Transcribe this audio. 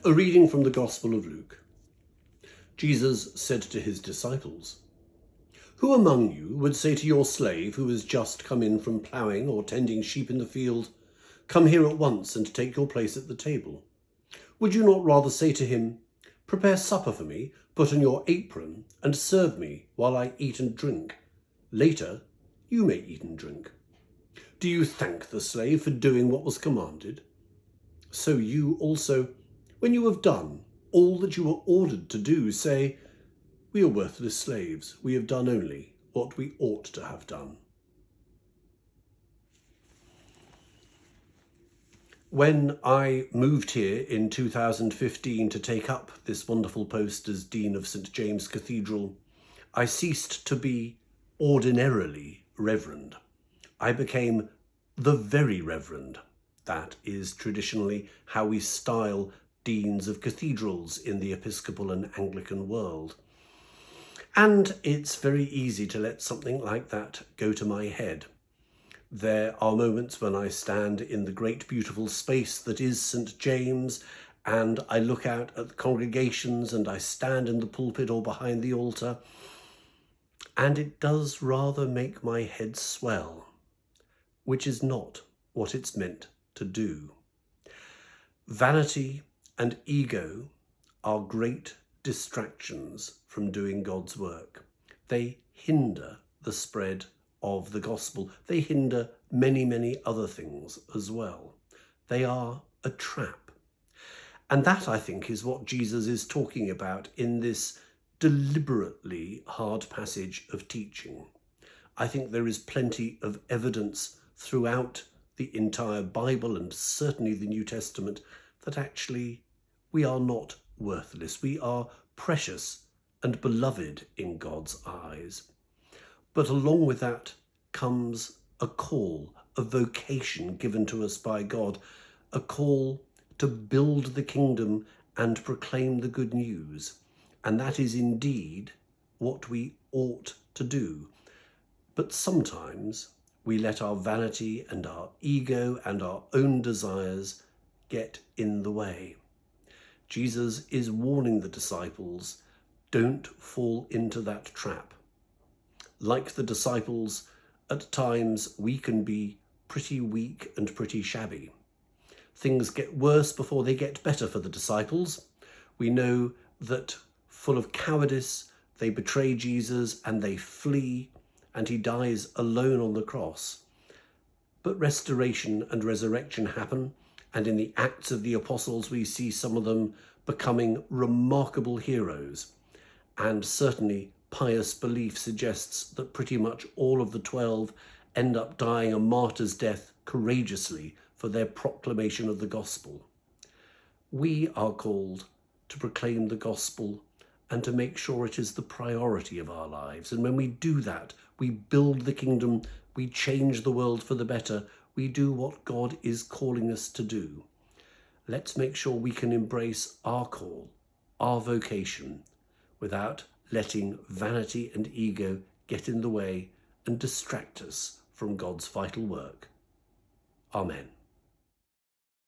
A reading from the Gospel of Luke. Jesus said to his disciples, "Who among you would say to your slave who has just come in from ploughing or tending sheep in the field, 'Come here at once and take your place at the table'? Would you not rather say to him, 'Prepare supper for me, put on your apron, and serve me while I eat and drink? Later, you may eat and drink'? Do you thank the slave for doing what was commanded? So you also, when you have done all that you were ordered to do, say, 'We are worthless slaves. We have done only what we ought to have done.'" When I moved here in 2015 to take up this wonderful post as Dean of St. James Cathedral, I ceased to be ordinarily Reverend. I became the Very Reverend. That is traditionally how we style deans of cathedrals in the Episcopal and Anglican world. And it's very easy to let something like that go to my head. There are moments when I stand in the great beautiful space that is St. James, and I look out at the congregations, and I stand in the pulpit or behind the altar, and it does rather make my head swell, which is not what it's meant to do. Vanity and ego are great distractions from doing God's work. They hinder the spread of the gospel. They hinder many, many other things as well. They are a trap. And that, I think, is what Jesus is talking about in this deliberately hard passage of teaching. I think there is plenty of evidence throughout the entire Bible and certainly the New Testament that actually we are not worthless. We are precious and beloved in God's eyes. But along with that comes a call, a vocation given to us by God, a call to build the kingdom and proclaim the good news. And that is indeed what we ought to do. But sometimes we let our vanity and our ego and our own desires get in the way. Jesus is warning the disciples, don't fall into that trap. Like the disciples, at times we can be pretty weak and pretty shabby. Things get worse before they get better for the disciples. We know that full of cowardice, they betray Jesus and they flee, and he dies alone on the cross. But restoration and resurrection happen, and in the Acts of the Apostles we see some of them becoming remarkable heroes. And certainly pious belief suggests that pretty much all of the 12 end up dying a martyr's death courageously for their proclamation of the gospel. We are called to proclaim the gospel and to make sure it is the priority of our lives. And when we do that, we build the kingdom, we change the world for the better, we do what God is calling us to do. Let's make sure we can embrace our call, our vocation, without letting vanity and ego get in the way and distract us from God's vital work. Amen.